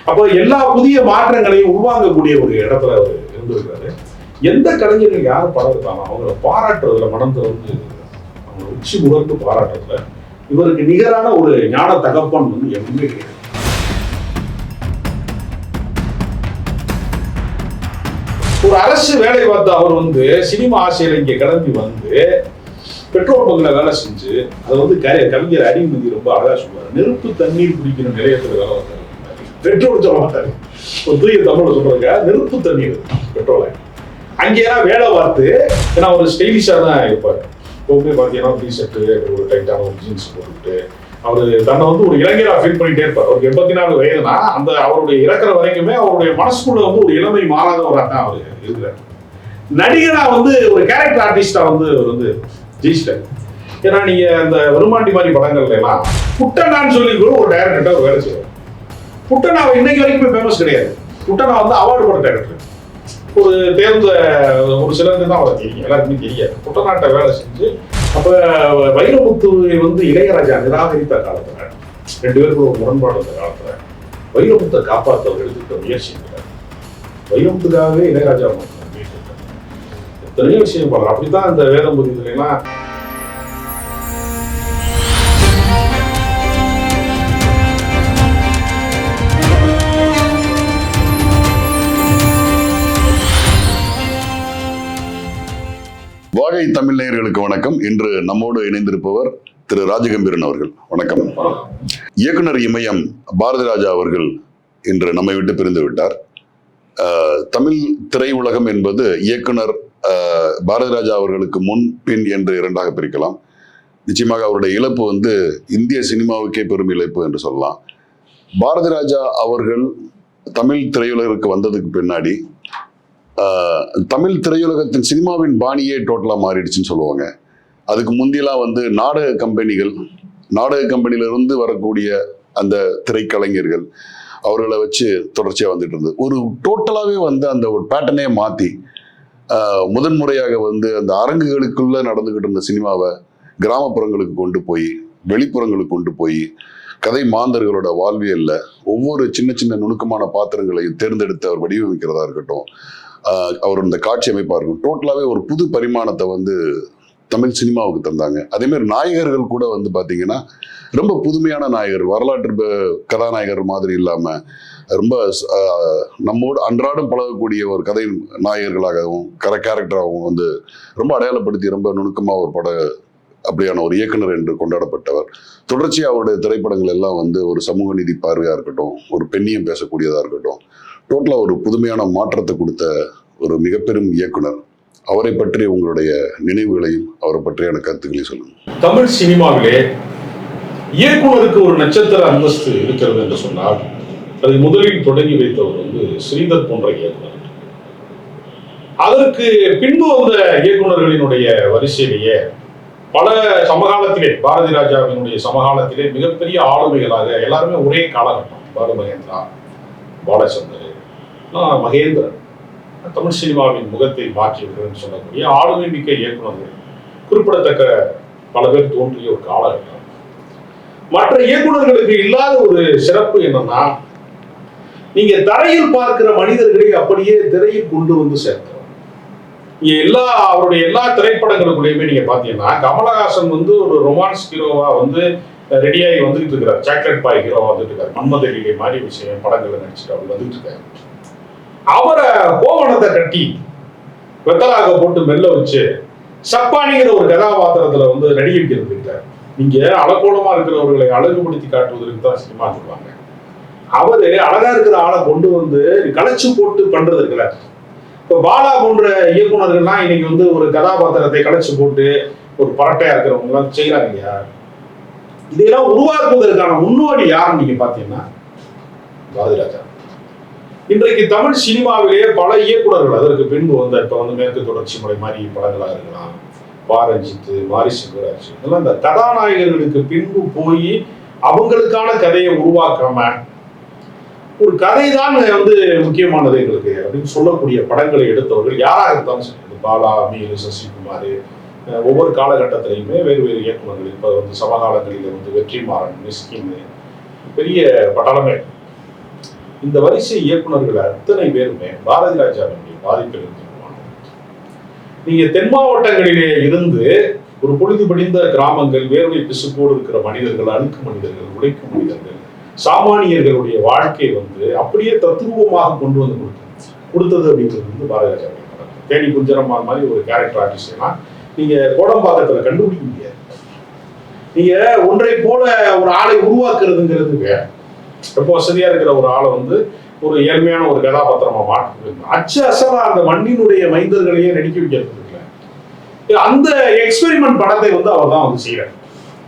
அப்போ எல்லா புதிய மாற்றங்களையும் உள்வாங்கக்கூடிய ஒரு இடத்துல அவர் இருந்திருக்கிறாரு. எந்த கலைஞர்கள் யார் படம் இருக்காங்க அவங்கள பாராட்டுறதுல மனம் திறந்து அவங்க உச்சி முகர்ந்து பாராட்டுறதுல இவருக்கு நிகரான ஒரு ஞான தகப்பன் வந்து எதுவுமே கிடையாது. ஒரு அரசு வேலை பார்த்த அவர் வந்து சினிமா ஆசையில இங்க கிளம்பி வந்து பெட்ரோல் பங்க்ல வேலை செஞ்சு அதை வந்து கவிஞர் அடிமதி ரொம்ப அழகா சொல்லுவாரு. நெருப்பு தண்ணீர் குடிக்கிற நிலையத்துல வேலை பார்த்தாரு. பெட்ரோல் சொல்ல மாட்டாரு, ஒரு தூய தமிழ்ல சொல்றாங்க நெருப்பு தண்ணீர் பெட்ரோலை. அங்கேயெல்லாம் வேலை பார்த்து ஏன்னா ஒரு ஸ்டைலிஷா தான் இருப்பாரு. போய் பார்த்தீங்கன்னா டிஷர்ட்டு ஒரு டைட்டான ஒரு ஜீன்ஸ் போட்டுட்டு அவர் தன்னை வந்து ஒரு இளைஞரா ஃபீல் பண்ணிட்டே இருப்பார். அவருக்கு 84 வயதுனா அந்த அவருடைய இறக்குற வரைக்குமே அவருடைய மனசுக்குள்ள வந்து ஒரு இளமை மாறாதவராக தான் அவர் இருக்கிறார். நடிகனா வந்து ஒரு கேரக்டர் ஆர்டிஸ்டா வந்து அவர் வந்து ஜெயிச்சிட்டார். ஏன்னா நீங்க அந்த வருமாண்டி மாதிரி படங்கள்ல எல்லாம் புட்டனான்னு சொல்லி கூட ஒரு டைரக்டர் அவர் வேலை செய்வார். புட்டனா இன்னைக்கு வரைக்குமே ஃபேமஸ் கிடையாது. புட்டனா வந்து அவார்டு போட டைரக்டர், ஒரு தேர்ந்த ஒரு சிலருக்கு தான் அவரை தெரியும், எல்லாருக்குமே தெரியாது. புட்டநாட்டை வேலை செஞ்சு அப்ப வைரமுத்து வந்து இளையராஜா நிராகரித்த காலத்துல 2 பேருக்கு ஒரு முரண்பாடு வந்த காலத்துல வைரமுத்தை காப்பாற்ற அவர் எடுத்துக்கிட்ட முயற்சி இருக்கிறார். வைரமுத்துக்காகவே இளையராஜா எத்தனையோ விஷயம் பண்றார். அப்படித்தான் இந்த வேதம்புரியில எல்லாம் வாகை தமிழ் நேயர்களுக்கு வணக்கம். இன்று நம்மோடு இணைந்திருப்பவர் திரு ராஜகம்பீரன் அவர்கள். வணக்கம். இயக்குனர் இமயம் பாரதிராஜா அவர்கள் இன்று நம்மை விட்டு பிரிந்து விட்டார். தமிழ் திரையுலகம் என்பது இயக்குனர் பாரதிராஜா அவர்களுக்கு முன் பின் என்று 2ஆக பிரிக்கலாம். நிச்சயமாக அவருடைய இழப்பு வந்து இந்திய சினிமாவுக்கே பெரும் இழப்பு என்று சொல்லலாம். பாரதிராஜா அவர்கள் தமிழ் திரையுலகிற்கு வந்ததுக்கு பின்னாடி தமிழ் திரையுலகத்தின் சினிமாவின் பாணியே டோட்டலா மாறிடுச்சுன்னு சொல்லுவாங்க. அதுக்கு முந்தியெல்லாம் வந்து நாடக கம்பெனியிலிருந்து வரக்கூடிய அந்த திரைக்கலைஞர்கள் அவர்களை வச்சு தொடர்ச்சியா வந்துட்டு இருந்தது. ஒரு டோட்டலாவே வந்து அந்த ஒரு பேட்டர்னே மாத்தி முதன்முறையாக வந்து அந்த அரங்குகளுக்குள்ள நடந்துகிட்டு இருந்த சினிமாவை கிராமப்புறங்களுக்கு கொண்டு போய் வெளிப்புறங்களுக்கு கொண்டு போய் கதை மாந்தர்களோட வாழ்வியல்ல ஒவ்வொரு சின்ன சின்ன நுணுக்கமான பாத்திரங்களையும் தேர்ந்தெடுத்து அவர் வடிவமைக்கிறதா இருக்கட்டும், அவர் இந்த காட்சி அமைப்பா இருக்கும், டோட்டலாவே ஒரு புது பரிமாணத்தை வந்து தமிழ் சினிமாவுக்கு தந்தாங்க. அதே மாதிரி நாயகர்கள் கூட வந்து பாத்தீங்கன்னா ரொம்ப புதுமையான நாயகர், வரலாற்று கதாநாயகர் மாதிரி இல்லாம ரொம்ப நம்மோடு அன்றாடம் பழகக்கூடிய ஒரு கதை நாயகர்களாகவும் கேரக்டராகவும் வந்து ரொம்ப அடையாளப்படுத்தி ரொம்ப நுணுக்கமா ஒரு அப்படியான ஒரு இயக்குனர் என்று கொண்டாடப்பட்டவர். தொடர்ச்சியாக அவருடைய திரைப்படங்கள் எல்லாம் வந்து ஒரு சமூக நீதி பார்வையா இருக்கட்டும், ஒரு பெண்ணியம் பேசக்கூடியதா இருக்கட்டும், டோட்டலா ஒரு புதுமையான மாற்றத்தை கொடுத்த ஒரு மிக பெரும் இயக்குனர். அவரை பற்றி உங்களுடைய நினைவுகளையும் அவரை பற்றியான கருத்துக்களையும் சொல்லுங்க. தமிழ் சினிமாவிலே இயக்குனருக்கு ஒரு நட்சத்திர அந்தஸ்து இருக்கிறது என்று சொன்னால் அதை முதலில் தொடங்கி வைத்தவர் வந்து ஸ்ரீதர் போன்ற இயக்குனர். அதற்கு பின்பு வந்த இயக்குனர்களினுடைய வரிசையிலேயே பல சமகாலத்திலே பாரதிராஜாவினுடைய சமகாலத்திலே மிகப்பெரிய ஆளுமைகளாக எல்லாருமே ஒரே காலகட்டம், பாலு மகேந்திரா, பாலச்சந்தர், மகேந்திரன், தமிழ் சினிமாவின் முகத்தை மாற்றியிருக்கிறேன் சொல்லக்கூடிய ஆளுமை மிக்க இயக்குநர்கள் குறிப்பிடத்தக்க பல பேர் தோன்றிய ஒரு காலகட்டம். மற்ற இயக்குநர்களுக்கு இல்லாத ஒரு சிறப்பு என்னன்னா, நீங்க தரையில் பார்க்கிற மனிதர்களை அப்படியே திரையில் கொண்டு வந்து சேர்க்கிறோம். அவருடைய எல்லா திரைப்படங்களுக்குள்ளேயுமே நீங்க பாத்தீங்கன்னா கமலஹாசன் வந்து ஒரு ரொமான்ஸ் ஹீரோவா வந்து ரெடியாகி வந்துட்டு இருக்கிறார். சாக்லேட் பாய் ஹீரோவா வந்துட்டு இருக்காரு. மன்மதலிகை மாதிரி விஷயம் படங்களை நடிச்சுட்டு அவர் வந்துட்டு இருக்காரு. அவரை கோவணத்தை கட்டி வெத்தலாக போட்டு மெல்ல வச்சு சப்பானிங்கிற ஒரு கதாபாத்திரத்துல வந்து நடிகர்கள் இருக்காரு. நீங்க அழகோலமா இருக்கிறவர்களை அழகுபடுத்தி காட்டுவதற்கு தான் சினிமா சொல்லுவாங்க. அவரு அழகா இருக்கிற ஆளை கொண்டு வந்து களைச்சு போட்டு பண்றது இருக்குல்ல. இப்போ பாலா போன்ற இயக்குநர்கள்லாம் இன்னைக்கு வந்து ஒரு கதாபாத்திரத்தை களைச்சு போட்டு ஒரு பரட்டையா இருக்கிறவங்க எல்லாம் செய்யறாங்க இல்லையா? இதையெல்லாம் உருவாக்குவதற்கான முன்னோடி யாருன்னு நீங்க பாத்தீங்கன்னா பாரதிராஜா. இன்றைக்கு தமிழ் சினிமாவிலேயே பல இயக்குநர்கள் அதற்கு பின்பு வந்து இப்ப வந்து மேற்கு தொடர்ச்சி மலை மாதிரி படங்களாக இருக்கலாம், பாரஞ்சித், மாரி செல்வராஜ், இதெல்லாம் இந்த கதாநாயகர்களுக்கு பின்பு போய் அவங்களுக்கான கதையை உருவாக்காம ஒரு கதை தான் வந்து முக்கியமானது எங்களுக்கு அப்படின்னு சொல்லக்கூடிய படங்களை எடுத்தவர்கள் யாராக இருந்தாலும் சரி, பாலா, மீர், சசிகுமார், ஒவ்வொரு காலகட்டத்திலையுமே வேறு வேறு இயக்குநர்கள். இப்போ வந்து சமகாலங்களில் வந்து வெற்றிமாறன், மிஸ்கின், பெரிய பட்டாளமே இந்த வரிசை இயக்குநர்கள் அத்தனை பேருமே பாரதி ராஜாவினுடைய பாதிப்பில் இருந்து. நீங்க தென் மாவட்டங்களிலே இருந்து ஒரு பொழுது படிந்த கிராமங்கள், வேர்வை பிசுப்போடு இருக்கிற மனிதர்கள், அழுக்கு மனிதர்கள், உழைக்கும் மனிதர்கள், சாமானியர்களுடைய வாழ்க்கை வந்து அப்படியே தத்துரூபமாக கொண்டு வந்து கொடுத்தது அப்படிங்கிறது வந்து பாரதி ராஜா. தேனி குஞ்சரம்மாள் மாதிரி ஒரு கேரக்டர் ஆர்டிஸ்ட்னா நீங்க கோடம்பாக்கத்துல கண்டுபிடிக்க முடியாது. நீங்க ஒன்றை போல ஒரு ஆளை உருவாக்குறதுங்கிறதுக்கு ரொம்ப வசதியா இருக்கிற ஒரு ஆளை வந்து ஒரு ஏழ்மையான ஒரு கதாபாத்திரமா மாற்று அச்சு அசலா அந்த மண்ணினுடைய மைந்தர்களையே நடிக்க வைக்கிறது. அந்த எக்ஸ்பெரிமெண்ட் படத்தை வந்து அவர் தான் வந்து செய்யறாரு.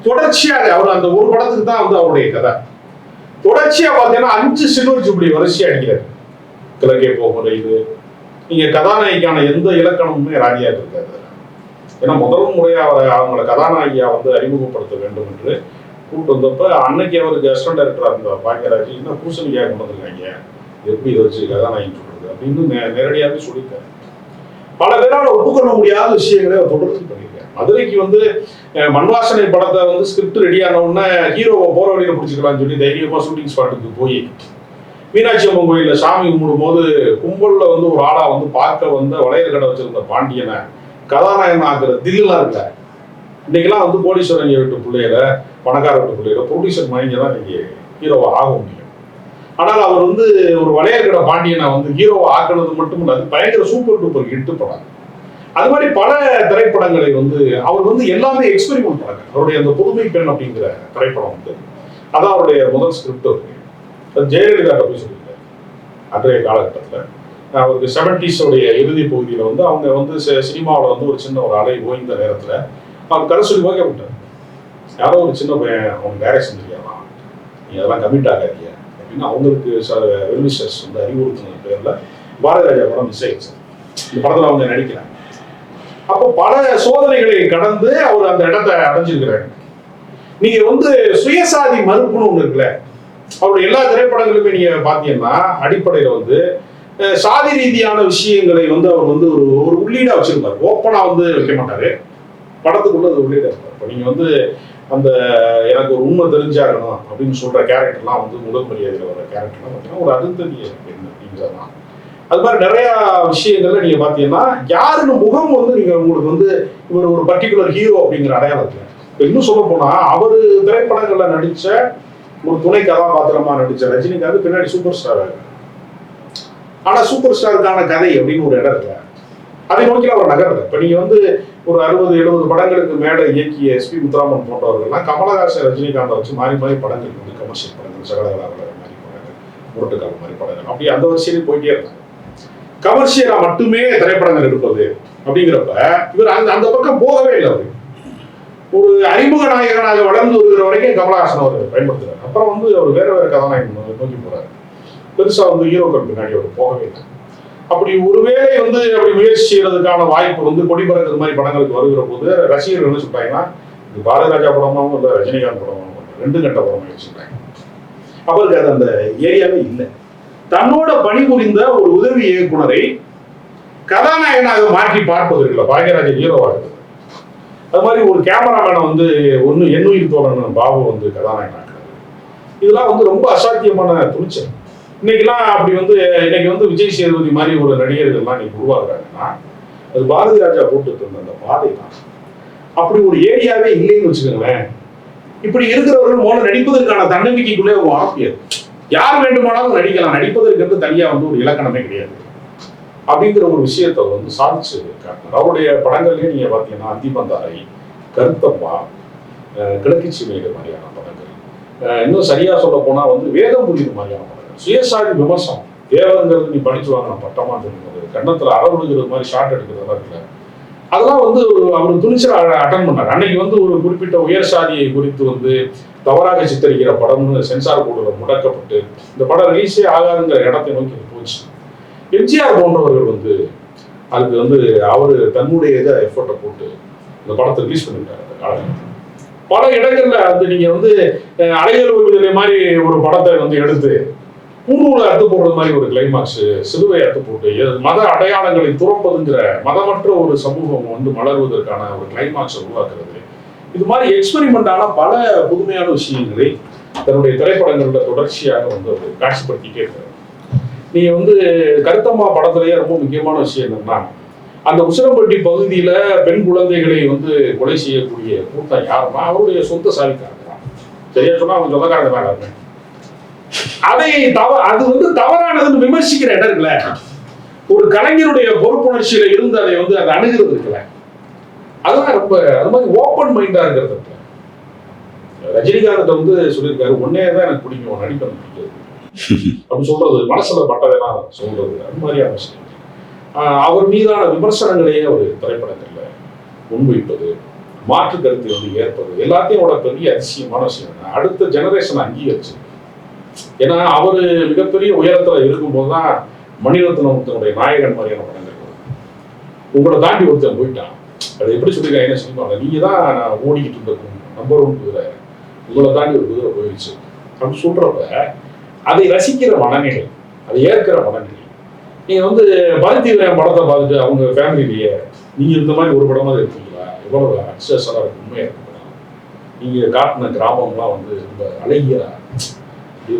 தொடர்ச்சியாக அவர் அந்த ஒரு படத்துக்கு தான் வந்து அவருடைய கதை. தொடர்ச்சியா பார்த்தீங்கன்னா 5 சில்வர் ஜூப்ளி வரிசையா அடிக்கிறாரு. கிழக்கே போகிற இது நீங்க கதாநாயகிக்கான எந்த இலக்கணமுமே ராஜியா இருக்காது. ஏன்னா முதல் முறையா அவங்களை கதாநாயகியா வந்து அறிமுகப்படுத்த வேண்டும் என்று கூப்பிட்டு வந்தப்ப அன்னைக்கு அவருக்கு அசிஸ்டன்ட் டைரக்டரா இருந்தார் பாக்கியராஜ். இன்னும் பூசணிக்காக கொண்டு வந்திருக்காங்க, எப்படி இதை வச்சு கதாநாயகி சொல்றது அப்படின்னு நேரடியாகவே சொல்லியிருக்காரு. பல பேரால் ஒப்புக்கொள்ள முடியாத விஷயங்களை அவர் தொடர்ச்சி பண்ணியிருக்காரு. மதுரைக்கு வந்து மண்வாசனை படத்தை வந்து ஸ்கிரிப்ட் ரெடியான உடனே ஹீரோவை போற வழியில பிடிச்சிக்கலாம்னு சொல்லி தைரியமா ஷூட்டிங் ஸ்பாட்டுக்கு போய் மீனாட்சி அம்மன் கோயில்ல சாமி கும்பிடும் போது கும்பல்ல வந்து ஒரு ஆளா வந்து பார்க்க வந்து வளையல் கடை வச்சிருந்த பாண்டியனை கதாநாயகன் ஆக்குற தில்லாம் இருக்கல. இன்னைக்கெல்லாம் வந்து கோடீஸ்வரன் வீட்டு பிள்ளையில, பணக்கார வீட்டு பிள்ளையில ப்ரொடியூசர் மைங்க தான் இன்னைக்கு ஹீரோவா ஆக முடியும். ஆனால் அவர் வந்து ஒரு வளையல் கடை பாண்டியனை வந்து ஹீரோவா ஆக்குனது மட்டும் இல்லாது பயங்கர சூப்பர் டூப்பர் ஹிட் படம். அது மாதிரி பல திரைப்படங்களை வந்து அவர் வந்து எல்லாமே எக்ஸ்பெரிமெண்ட் பண்ணாங்க. அவருடைய அந்த புதுமை பெண் அப்படிங்கிற திரைப்படம் வந்து அதான் அவருடைய முதல் ஸ்கிரிப்ட் இருக்கு. ஜெயலலிதா போய் சொல்லியிருக்காரு அன்றைய காலகட்டத்தில். அவருக்கு 70s இறுதி பகுதியில் வந்து அவங்க வந்து சினிமாவில் வந்து ஒரு சின்ன ஒரு அலை ஓய்ந்த நேரத்தில் அவர் கதை சொல்லி ஓகே விட்டார். யாரோ ஒரு சின்ன பையன் அவங்க டைரக்ஷன் தெரியாதான், நீ அதெல்லாம் கமிட் ஆகாதீங்க அப்படின்னு அவங்களுக்கு வெல்விஷர்ஸ் வந்து அறிவுறுத்தின பேரில் பாரதி ராஜா படம் மிஸ் ஆயிடுச்சு. இந்த படத்தில் அவங்க நடிக்கிறாங்க. அப்போ பல சோதனைகளை கடந்து அவர் அந்த இடத்தை அடைஞ்சிருக்கிறாரு. நீங்க வந்து சுயசாதி மறுப்புன்னு ஒண்ணு இருக்குல்ல, அவருடைய எல்லா திரைப்படங்களுமே நீங்க பாத்தீங்கன்னா அடிப்படையில வந்து சாதி ரீதியான விஷயங்களை வந்து அவர் வந்து ஒரு உள்ளீடா வச்சிருப்பாரு. ஓப்பனா வந்து வைக்க மாட்டாரு, படத்துக்குள்ள அது உள்ளீடா இருப்பார். இப்போ நீங்க வந்து அந்த எனக்கு ஒரு உண்மை தெரிஞ்சாகணும் அப்படின்னு சொல்ற கேரக்டர்லாம் வந்து முதல் மரியாதையில் வர கேரக்டர்லாம் பார்த்தீங்கன்னா ஒரு அருந்ததிய பெண் அப்படிங்கிறதுதான். அது மாதிரி நிறைய விஷயங்கள்ல நீங்க பாத்தீங்கன்னா யாருன்னு முகம் வந்து நீங்க உங்களுக்கு வந்து இவர் ஒரு பர்டிகுலர் ஹீரோ அப்படிங்கிற அடையாளத்துல. இப்போ இன்னும் சொல்ல போனா அவர் திரைப்படங்கள்ல நடிச்ச ஒரு துணை கதாபாத்திரமா நடிச்ச ரஜினிகாந்த் பின்னாடி சூப்பர் ஸ்டார் ஆகு. ஆனா சூப்பர் ஸ்டாருக்கான கதை அப்படின்னு ஒரு இடம் இருக்கு, அதை நோக்கி அவர் நகர்ல. இப்ப நீங்க வந்து ஒரு 60-70 படங்களுக்கு மேல இயக்கிய எஸ்பி முத்துராமன் போன்றவர்கள்லாம் கமலஹாசன் ரஜினிகாந்தை வச்சு மாறி மாறி படங்கள் வந்து கமர்ஷியல் படங்கள், சகலகலா மாதிரி படங்கள், முரட்டுக்கால் மாதிரி படங்கள், அப்படி அந்த வரிசையிலே போயிட்டே இருந்தாங்க. கமர்ஷியலா மட்டுமே திரைப்படங்கள் எடுப்பது அப்படிங்கிறப்ப இவர் அந்த பக்கம் போகவே இல்லை. அவரு ஒரு அறிமுக நாயகனாக வளர்ந்து வருகிற வரைக்கும் கமலஹாசன் அவர் பயன்படுத்துறாரு. அப்புறம் வந்து அவர் வேற வேற கதாநாயகன் நோக்கி போறாரு. பெருசா வந்து ஹீரோக்கள் பின்னாடி அவர் போகவே இல்லை. அப்படி ஒருவேளை வந்து அப்படி முயற்சி செய்யறதுக்கான வாய்ப்பு வந்து கொடி பறக்கிறது மாதிரி படங்களுக்கு வருகிற போது ரசிகர்கள் என்ன சொல்றாங்கன்னா, இது பாரதி ராஜா படமாவும் இல்லை ரஜினிகாந்த் படமாவும் 2 கட்ட படமாக சொல்றாங்க. அவருக்கு அது அந்த ஏரியாவே இல்லை. தன்னோட பணிபுரிந்த ஒரு உதவி இயக்குனரை கதாநாயகனாக மாற்றி பார்ப்பதற்குல பாக்யராஜன் ஹீரோவா இருக்குது. அது மாதிரி ஒரு கேமராமேனை வந்து எண்ணுயிர் தோழன் பாபு வந்து கதாநாயகனாக, இதெல்லாம் வந்து ரொம்ப அசாத்தியமான துணிச்சல். இன்னைக்கெல்லாம் அப்படி வந்து இன்னைக்கு வந்து விஜய் சேதுபதி மாதிரி ஒரு நடிகர்கள்லாம் இன்னைக்கு உருவாக்குறாங்கன்னா அது பாரதி ராஜா போட்டு இருந்த அந்த பாதை தான். அப்படி ஒரு ஏரியாவே இல்லைன்னு வச்சுக்கோங்களேன். இப்படி இருக்கிறவர்கள் மூலம் நடிப்பதற்கான தன்னம்பிக்கைக்குள்ளே ஆப்பியது. யார் வேண்டுமானாலும் நடிக்கலாம், நடிப்பதற்கு என்று தனியா வந்து ஒரு இலக்கணமே கிடையாது அப்படிங்கிற ஒரு விஷயத்தை வந்து சாதிச்சு காட்டினார். அவருடைய படங்கள்லயே நீங்க பாத்தீங்கன்னா அந்திபந்தாரை, கருத்தம்மா, கிழக்கு சீமைகள் மாதிரியான படங்கள், இன்னும் சரியா சொல்ல போனா வந்து வேதம் புரியுது மாதிரியான படங்கள், சுயசாதி விமர்சனம், தேவங்கிறது நீ படிச்சு வாங்கணும் பட்டமா தெரியுது, கண்ணத்துல அறவுழுகிறது மாதிரி ஷார்ட் எடுக்கிறதெல்லாம் இருக்குல்ல, அதெல்லாம் வந்து அவர் துணிச்சல் அட்டன் பண்ணார். அன்னைக்கு வந்து ஒரு குறிப்பிட்ட உயர் சாதியை குறித்து வந்து தவறாக சித்தரிக்கிற படம்னு சென்சார் போர்டுல முடக்கப்பட்டு இந்த படம் ரிலீஸே ஆகாதுங்கிற இடத்தை நோக்கி போச்சு. எம்ஜிஆர் போன்றவர்கள் வந்து அதுக்கு வந்து அவரு தன்னுடைய இதை எஃபர்ட்டை போட்டு இந்த படத்தை ரிலீஸ் பண்ணிட்டாரு. அந்த காலகட்டத்தில் பல இடங்கள்ல வந்து நீங்க வந்து அலைகள் விடுதலை மாதிரி ஒரு படத்தை வந்து எடுத்து பூணூலை அத்து போடுறது மாதிரி ஒரு கிளைமாக்ஸ், சிலுவை அத்து போட்டு மத அடையாளங்களை துறப்பதுங்கிற மதமற்ற ஒரு சமூகம் வந்து மலர்வதற்கான ஒரு கிளைமாக்ஸை உருவாக்குறது, இது மாதிரி எக்ஸ்பெரிமெண்டான பல புதுமையான விஷயங்களை தன்னுடைய திரைப்படங்கள்ல தொடர்ச்சியாக வந்து அவர் காட்சிப்படுத்திட்டே இருக்கிறார். நீங்க வந்து கருத்தம்மா படத்திலேயே ரொம்ப முக்கியமான விஷயம் என்னன்னா, அந்த உசிலம்பட்டி பகுதியில பெண் குழந்தைகளை வந்து கொலை செய்யக்கூடிய கூட்டம் யாருன்னா அவருடைய சொந்த சாதிக்காரங்க தான். சரியா சொன்னா அவங்க சொந்தக்காரங்க தான் எல்லாருமே. அதை அது வந்து தவறானதுன்னு விமர்சிக்கிற இடம் இருக்குல்ல, ஒரு கலைஞருடைய பொறுப்புணர்ச்சியில இருந்து அதை வந்து அதை அணுகிறது இருக்குல்ல, அதெல்லாம் ரொம்ப அது மாதிரி ஓப்பன் மைண்டா இருக்கிறது இருக்குல்ல. ரஜினிகாந்த் வந்து சொல்லியிருக்காரு, ஒன்னே தான் எனக்கு பிடிக்கும், நடிப்பது பிடிக்காது அப்படின்னு சொல்றது, மனசுல பட்டதெல்லாம் சொல்றது, அது மாதிரியான விஷயம். அவர் மீதான விமர்சனங்களையே ஒரு திரைப்படங்கள்ல முன்வைப்பது, மாற்று கருத்தை வந்து ஏற்பது, எல்லாத்தையும் பெரிய அதிசயமான விஷயம். அடுத்த ஜெனரேஷன் அங்கீகரிச்சு, ஏன்னா அவரு மிகப்பெரிய உயரத்துல இருக்கும்போது தான் மணிரத்னத்தினுடைய நாயகன் மாதிரியான படங்கள் உங்களை தாண்டி ஒருத்தன் போயிட்டான். அதை எப்படி சொல்லிருக்காங்க என்ன சினிமாவில், நீங்க தான் நான் ஓடிக்கிட்டு இருந்த நம்பர் 1 குதிரை, உங்களை தாண்டி ஒரு குதிரை போயிடுச்சு அப்படின்னு சொல்றப்ப அதை ரசிக்கிற மனநிலை, அதை ஏற்கிற மனநிலை. நீங்க வந்து பருத்தி படத்தை பார்த்துட்டு அவங்க ஃபேமிலியிலேயே நீங்க இந்த மாதிரி ஒரு படமாக இருக்கீங்களா, எவ்வளவு அக்சஸாக இருக்கு, உண்மையா இருக்கு. நீங்க காட்டின கிராமம்லாம் வந்து ரொம்ப அழகிய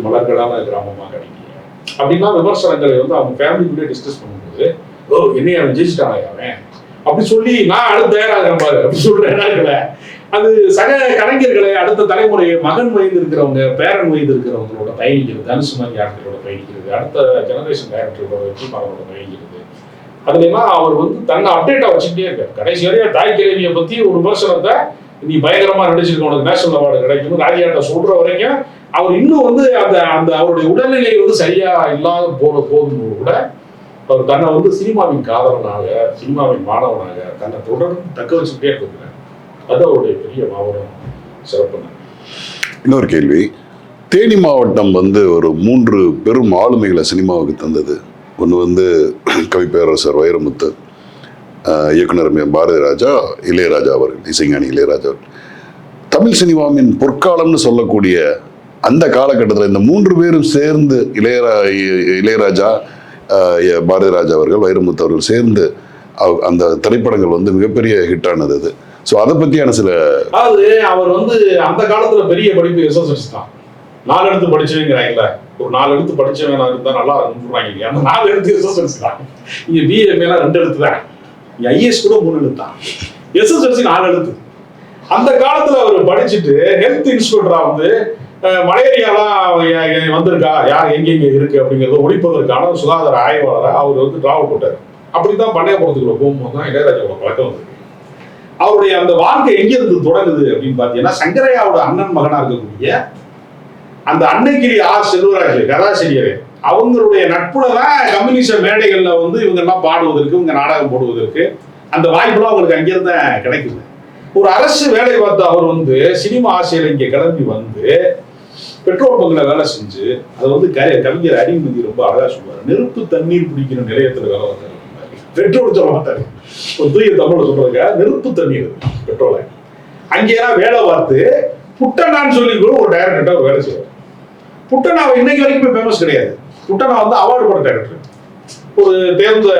மலர்களான கிராமமாக கிடைக்கீங்க அப்படின்னா விமர்சனங்களை வந்து அவங்க ஃபேமிலிக்குள்ளே டிஸ்கஸ் பண்ணும்போது, ஓ என்னைய அவன் ஜெயிச்சிட்டாங்க அவன் அப்படி சொல்லி நான் அடுத்த தயாராகிறேன் பாரு அப்படி சொல்றேன். அது சக கலைஞர்களை அடுத்த தலைமுறை மகன் வயது இருக்கிறவங்க, பேரன் வயது இருக்கிறவங்களோட பயணிக்கிறது, தனுசு மாதிரி ஆட்களோட பயணிக்கிறது, அடுத்த ஜெனரேஷன் டைரக்டரோட வெற்றிமாறனோட பயணிக்கிறது, அதுலாம் அவர் வந்து தன்னை அப்டேட்டா வச்சுக்கிட்டே இருக்காரு. கடைசி வரையா தாய் கிழவியை பத்தி ஒரு விமர்சனத்தை நீ பயங்கரமா நடிச்சிருக்க, உனக்கு நேஷனல் அவார்டு கிடைக்கும் ராஜியாட்ட சொல்ற வரைக்கும் அவர் இன்னும் வந்து அந்த அந்த அவருடைய உடல்நிலை வந்து சரியா இல்லாத போதும் கூட அவர் தன்னை வந்து சினிமாவின் காதலனாக, சினிமாவின் மாணவனாக தன்னை தொடர்ந்து தக்க வச்சுக்கிட்டே இருக்கிறார். அது அவருடைய பெரிய மாபெரும் சிறப்பு. இன்னொரு கேள்வி, தேனி மாவட்டம் வந்து ஒரு 3 பெரும் ஆளுமைகளை சினிமாவுக்கு தந்தது. ஒன்று வந்து கவிப்பேரரசர் வைரமுத்து, இயக்குனர் பாரதி ராஜா, இளையராஜா அவர்கள், இசைஞானி இளையராஜா. தமிழ் சினிமாவின் பொற்காலம்னு சொல்லக்கூடிய அந்த காலகட்டத்தில் இந்த 3 பேரும் சேர்ந்து இளையராஜா, பாரதி ராஜா அவர்கள், வைரமுத்து அவர்கள் சேர்ந்து அந்த திரைப்படங்கள் வந்து மிகப்பெரிய ஹிட் ஆனது. அது ஸோ அதை பற்றியான சில, அதாவது அவர் வந்து அந்த காலத்துல பெரிய படிப்பு எஸ்எஸ்எல்சி தான். 4 எழுத்து படிச்சவங்கிறாங்கல்ல, ஒரு 4 எழுத்து படிச்சவன் இருந்தா நல்லா இருக்கும்ன்றாங்க. அந்த 4 எழுத்து எஸ்எஸ்எல்சி தான். இங்க பிஏஎம்ஏலாம் 2 எழுத்து தான், இங்க ஐஏஎஸ் கூட 3 எழுத்து தான், எஸ்எஸ்எல்சி 4 எழுத்து. அந்த காலத்துல அவர் படிச்சுட்டு ஹெல்த் இன்ஸ்பெக்டரா வந்து மலேரியாலாம் வந்திருக்கா, யார் எங்கெங்க இருக்கு அப்படிங்கிறத ஒழிப்பதற்கான சுகாதார ஆய்வாளரை அவர் வந்து டிராவல் போட்டார். அப்படித்தான் பண்ணையபுரத்துக்குள்ள போகும்போது தான் இளையராஜாவோட பழக்கம் வந்திருக்கு. அவருடைய அந்த வாழ்க்கை எங்கிருந்து தொடங்குது அப்படின்னு பாத்தீங்கன்னா, சங்கரையாவோட அண்ணன் மகனா இருக்கக்கூடிய அந்த அன்னைக்கிரி ஆர் செல்வராஜ் கதாசிரியர், அவங்களுடைய நட்புலதான் கம்யூனிச மேடைகள்ல வந்து இவங்க எல்லாம் பாடுவதற்கு, இவங்க நாடகம் போடுவதற்கு அந்த வாய்ப்புலாம் அவங்களுக்கு அங்கிருந்து கிடைக்குது. ஒரு அரசு வேலை பார்த்து அவர் வந்து சினிமா ஆசையில இங்க கிளம்பி வந்து பெட்ரோல் பங்க்ல வேலை செஞ்சு, அதை வந்து கவிஞர் அடிமதி ரொம்ப அழகா சொல்லுவாரு, நெருப்பு தண்ணீர் பிடிக்கிற நிலையத்துல வேலை பார்த்தாரு. பெட்ரோல் சொல்ல மாட்டாரு, ஒரு தூய தமிழ்ல சொல்றதுங்க, நெருப்பு தண்ணீர் பெட்ரோலை அங்கேயெல்லாம் வேலை பார்த்து புட்டனான்னு சொல்லி கூட ஒரு டைரக்டர்கிட்ட வேலை செய்வார். புட்டனா இன்னைக்கு வரைக்கும் ஃபேமஸ் கிடையாது. புட்டனா வந்து அவார்டு போட டைரக்டர், ஒரு தேர்ந்த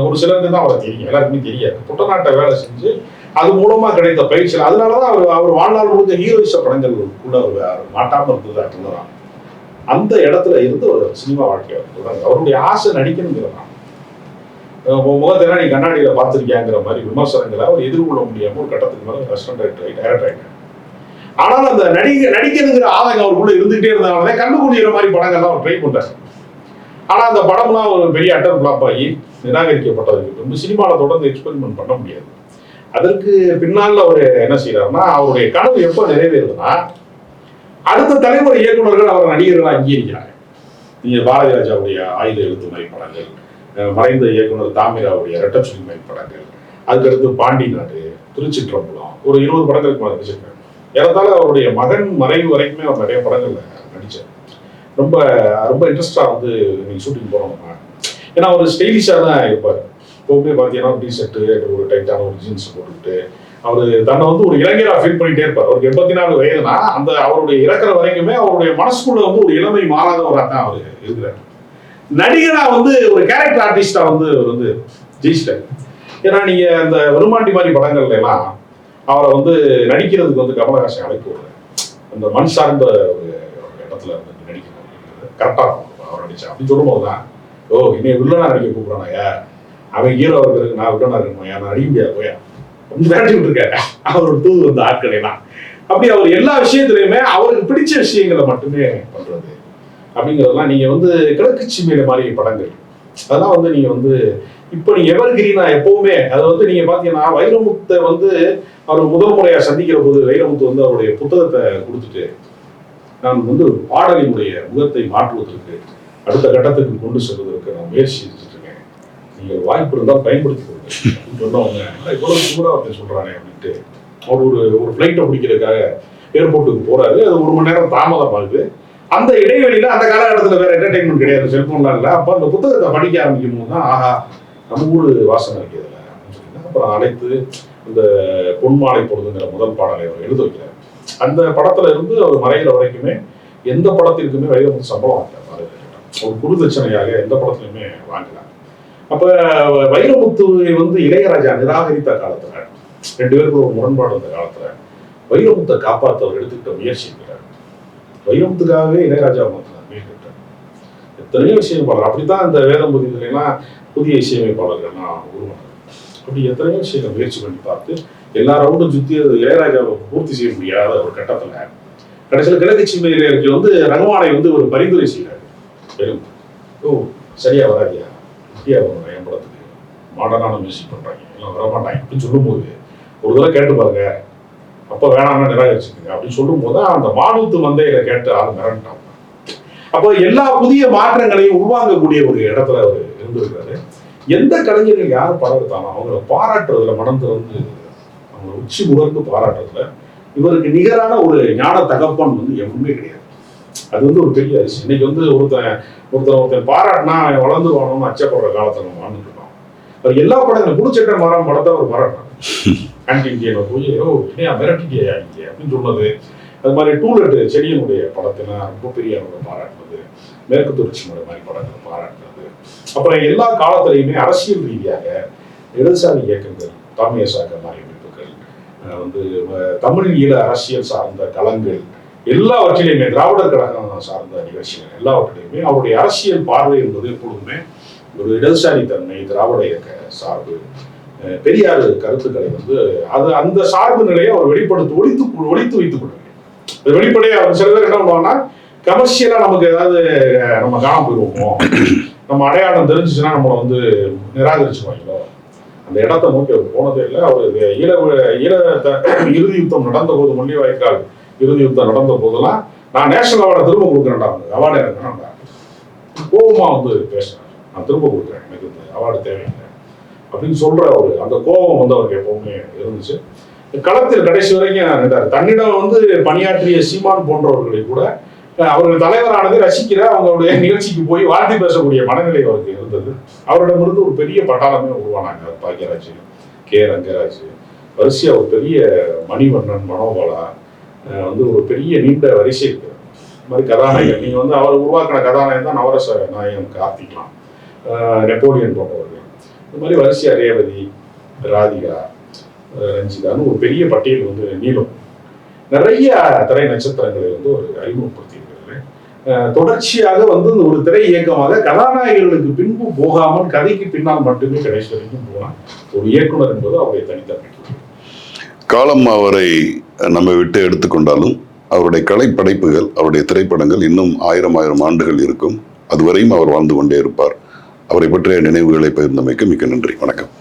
ஒரு சிலருக்கு தான் அவரை தெரியும், எல்லாருக்குமே தெரியாது. புட்டநாட்டை வேலை செஞ்சு அது மூலமா கிடைத்த பயிற்சியில், அதனாலதான் அவர் வாழ்நாள் முழுக்க ஹீரோயிச படங்கள் உள்ள மாட்டாம இருந்தது. அந்த இடத்துல இருந்து ஒரு சினிமா வாழ்க்கை அவருடைய ஆசை நடிக்கணுங்கிறதான். முகத்தினா நீ கண்ணாடியில பார்த்திருக்கியாங்கிற மாதிரி விமர்சனங்களை அவர் எதிர்கொள்ள முடியாம ஒரு கட்டத்துக்கு மேல ரெஸ்டாரண்ட் டைரக்டர் ஆயிட்டார். ஆனால் அந்த நடிக்கணுங்கிற ஆதங்கம் அவருக்குள்ள இருந்துகிட்டே இருந்தனாலே கண்டுபிடிக்கிற மாதிரி படங்கள்லாம் அவர் ட்ரை பண்றாரு. ஆனா அந்த படம்லாம் ஒரு பெரிய அட்டர் பிளாப் ஆகி நிராகரிக்கப்பட்டதுக்கு பின்பு சினிமாவில் தொடர்ந்து எக்ஸ்பெரிமெண்ட் பண்ண முடியாது. அதற்கு பின்னால் அவர் என்ன செய்யறாருன்னா, அவருடைய கனவு எப்போ நிறைவேறுதுன்னா, அடுத்த தலைமுறை இயக்குநர்கள் அவர் நடிகர்களாக அங்கீகரிக்கிறாங்க. நீங்க பாரதி ராஜாவுடைய ஆயுத எழுத்து மாதிரி படங்கள், மறைந்த இயக்குனர் தாமிராவுடைய ரெட்டச்சுலி மாதிரி படங்கள், அதுக்கடுத்து பாண்டி நாடு, திருச்சிற்றம்பலம், ஒரு 20 படங்களுக்கு மேலே நடிச்சிருக்காங்க. ஏறத்தாழ அவருடைய மகன் மறைவு வரைக்குமே அவர் நிறைய படங்கள்ல நடிச்சார். ரொம்ப ரொம்ப இன்ட்ரெஸ்டா வந்து நீங்க ஷூட்டிங் போறோம்னா, ஏன்னா அவர் ஸ்டைலிஷா தான் இருப்பார். எப்பவுமே பார்த்தீங்கன்னா டிஷர்ட்டு, ஒரு டைட்டான ஒரு ஜீன்ஸ் போட்டுக்கிட்டு அவர் தன்னை வந்து ஒரு இளைஞராக ஃபீல் பண்ணிட்டே இருப்பார். அவருக்கு 84 வயதுனா அந்த அவருடைய இறக்குற வரைக்குமே அவருடைய மனசுக்குள்ள வந்து ஒரு இளமை மாறாதவராக தான் அவர் இருக்கிறார். நடிகனா வந்து ஒரு கேரக்டர் ஆர்டிஸ்டா வந்து அவர் வந்து ஜெயிச்சிட்டார். ஏன்னா நீங்க அந்த வருமாண்டி மாதிரி படங்கள்ல எல்லாம் அவரை வந்து நடிக்கிறதுக்கு வந்து கமலஹாசன் அழைப்பு விடுறாரு. அந்த மண் சார்ந்த ஒரு இடத்துல வந்து நடிக்கணும், கரெக்டா அவர் நடிச்சா அப்படின்னு சொல்லும் போதுதான் ஓ இன்னைக்கு வில்லனா நடிக்க கூப்பிடுறானாயா, அவன் ஹீரோ இருக்கிறதுக்கு நான் வில்லனா இருக்கணும்யா, நான் நடிக்க முடியாது போயா விளையாட்டு இருக்காரு அவரோட தூது வந்த ஆட்களெல்லாம். அப்படி அவர் எல்லா விஷயத்திலையுமே அவருக்கு பிடிச்ச விஷயங்களை மட்டுமே பண்றது அப்படிங்கிறதெல்லாம் நீங்க வந்து கிழக்கு சீமையில மாதிரி படங்கள் அதெல்லாம் வந்து நீங்க வந்து இப்ப நீங்க எவர் கிரீனா எப்பவுமே அதை வந்து நீங்க பாத்தீங்கன்னா வைரமுத்தை வந்து அவர் முதல் முறையா சந்திக்கிற போது வைரமுத்து வந்து அவருடைய புத்தகத்தை கொடுத்துட்டு நான் வந்து பாடலினுடைய முகத்தை மாற்றுவதற்கு அடுத்த கட்டத்துக்கு கொண்டு செல்வதற்கு நான் முயற்சி செஞ்சுட்டு இருக்கேன், நீங்க வாய்ப்பு இருந்தால் பயன்படுத்தி கொடுங்க அப்படின்னு சொன்னவங்க இவ்வளவு சூடா ஒருத்தர் சொல்றானே அப்படின்ட்டு அவர் ஒரு ஃபிளைட்டை பிடிக்கிறதுக்காக ஏர்போர்ட்டுக்கு போறாரு. அது 1 மணி நேரம் தாமதம் ஆகுது. அந்த இடைவெளியில அந்த காலகட்டத்தில் வேற என்டர்டைன்மெண்ட் கிடையாது, செல்போன்லாம் இல்லை. அப்போ அந்த புத்தகத்தை படிக்க ஆரம்பிக்கும் போது தான் ஆஹா நம்ம ஊர் வாசனை இருக்கிறதுல அப்படின்னு சொல்லி அப்புறம் அழைத்து இந்த பொன்மாலை பொழுதுங்கிற முதல் பாடலை அவர் எழுத வைக்கிறார். அந்த படத்துல இருந்து அவர் மறைகிற வரைக்குமே எந்த படத்திற்குமே வைரமுத்து சம்பளம் வாங்கல, ஒரு குருதட்சணையாக எந்த படத்துலையுமே வாங்கல. அப்ப வைரமுத்துவை வந்து இளையராஜா நிராகரித்த காலத்துல 2 பேருக்கு ஒரு முரண்பாடு வந்த காலத்துல வைரமுத்தை காப்பாற்ற அவர் எடுத்துக்கிட்ட முயற்சி இருக்கிறார். வைரமுத்துக்காகவே இளையராஜா முயற்சிட்டார். எத்தனையோ இசையமைப்பாளர் அப்படித்தான் இந்த வேதம்புதிலாம் புதிய இசையமைப்பாளர்கள்லாம் உருவாங்க. அப்படி எத்தனையோ விஷயங்கள் முயற்சி பண்ணி பார்த்து எல்லா ரவுண்டும் சுற்றி இளையராஜாவை பூர்த்தி செய்ய முடியாத ஒரு கட்டத்துல கடைசியில் கிழக்கு சீமையிலேருக்கு வந்து ரகுமானை வந்து ஒரு பரிந்துரை செய்கிறார். ஓ சரியா வராதியா, இந்தியா என் படத்துக்கு மாடர்னான மியூசிக் பண்றாங்க, எல்லாம் வரமாட்டாங்க அப்படின்னு சொல்லும்போது ஒரு தடவை கேட்டு பாருங்க, அப்ப வேணாம்னா நிராகரிச்சுக்கோங்க அப்படின்னு சொல்லும் போது அந்த மானூத்து மந்தையில கேட்டு ஆள் மிரண்டாங்க. அப்போ எல்லா புதிய மாற்றங்களையும் உருவாங்கக்கூடிய ஒரு இடத்துல அவர் இருந்திருக்கிறாரு. எந்த கலைஞர்கள் யார் படம் எடுத்தாலும் அவங்கள பாராட்டுறதுல மனம் திறந்து அவங்க உச்சி முகர்ந்து பாராட்டுறதுல இவருக்கு நிகரான ஒரு ஞான தகப்பன் வந்து எவருமே கிடையாது. அது வந்து ஒரு பெரிய அரிசி. இன்னைக்கு வந்து ஒருத்தன் பாராட்டினா வளர்ந்து வாழணும்னு அச்சப்படுற காலத்தை நம்ம வாழ்ந்துட்டு இருக்கோம். அவர் எல்லா படங்களும் புதுச்சட்டை மரம் படத்தை அவர் பாராட்டினார். ஆன்டி இந்தியனை போய் ஓ ஏன் மிரட்டிட்டியா இங்கே அப்படின்னு சொன்னது. அது மாதிரி டூலெட் செடியனுடைய படத்தினா ரொம்ப பெரிய அளவில் பாராட்டினது, மேற்கு தொடர்ச்சி மலை மாதிரி படங்களை பாராட்டினது. அப்புறம் எல்லா காலத்திலையுமே அரசியல் ரீதியாக இடதுசாரி இயக்கங்கள், தாமியசாக்க மாதிரி அமைப்புகள் வந்து தமிழ் ஈழ அரசியல் சார்ந்த களங்கள் எல்லாவற்றிலையுமே திராவிடர் கழகம் சார்ந்த நிகழ்ச்சிகள் எல்லாவற்றிலையுமே அவருடைய அரசியல் பார்வை என்பது எப்பொழுதுமே ஒரு இடதுசாரி தன்மை, திராவிட இயக்க சார்பு, பெரியார் கருத்துக்களை வந்து அது அந்த சார்பு நிலையை அவர் ஒழித்து வைத்துக் கொள்ள வெளிப்படையா. சில பேர் என்ன பண்ணுவாங்கன்னா கமர்ஷியலா நமக்கு ஏதாவது நம்ம காணாம போயிடுவோமோ, நம்ம அடையாளம் தெரிஞ்சிச்சுன்னா நம்மளை வந்து நிராகரிச்சுவாங்களோ, அந்த இடத்தை நோக்கி அவர் போனதே இல்லை. அவர் ஈழ இறுதி யுத்தம் நடந்த போது, முள்ளிவாய்க்கால் இறுதி யுத்தம் நடந்த போதெல்லாம் நான் நேஷனல் அவார்டை திரும்ப கொடுக்குறேன்டா, அவார்டு எனக்கு கோபமா வந்து பேசுறேன், நான் திரும்ப கொடுக்குறேன், எனக்கு இந்த அவார்டு தேவையில்லை அப்படின்னு சொல்ற ஒரு அந்த கோபம் வந்து அவருக்கு எப்பவுமே இருந்துச்சு. களத்தில் கடைசி வரைக்கும் நின்றார். தன்னிடம் வந்து பணியாற்றிய சீமான் போன்றவர்களை கூட அவர்கள் தலைவரானதை ரசிக்கிற அவங்களுடைய நிகழ்ச்சிக்கு போய் வாழ்த்தி பேசக்கூடிய மனநிலை அவருக்கு இருந்தது. அவரிடமிருந்து ஒரு பெரிய பட்டாளமே உருவானாங்க. பாக்கியராஜ், கே ரங்கராஜ், வரிசையா ஒரு பெரிய மணிவண்ணன், மனோபாலா வந்து ஒரு பெரிய நீண்ட வரிசை இருக்கிறார். இந்த மாதிரி கதாநாயகன் நீங்க வந்து அவர் உருவாக்கின கதாநாயகன் தான் நவரச நாயகன் கார்த்திக்லாம், நெப்போலியன் போன்றவர்கள். இந்த மாதிரி வரிசையா ரேவதி, ராதிகா, ரஞ்சிதான்னு ஒரு பெரிய பட்டியல் வந்து நீளும். நிறைய திரை நட்சத்திரங்களை வந்து ஒரு அறிமுகப்படுத்தி இருக்கிறது. தொடர்ச்சியாக வந்து ஒரு திரை இயக்கமாக கதாநாயகர்களுக்கு பின்பு போகாமல் கதைக்கு பின்னால் மட்டுமே கடைசி வரைக்கும் போனான் ஒரு இயக்குனர் என்பது அவருடைய தனித்தன்மை. காலம் அவரை நம்ம விட்டு எடுத்துக்கொண்டாலும் அவருடைய கலை படைப்புகள், அவருடைய திரைப்படங்கள் இன்னும் 1000 ஆண்டுகள் இருக்கும். அதுவரையும் அவர் வாழ்ந்து கொண்டே இருப்பார். அவரை பற்றிய நினைவுகளை பகிர்ந்தமைக்கு மிக்க நன்றி. வணக்கம்.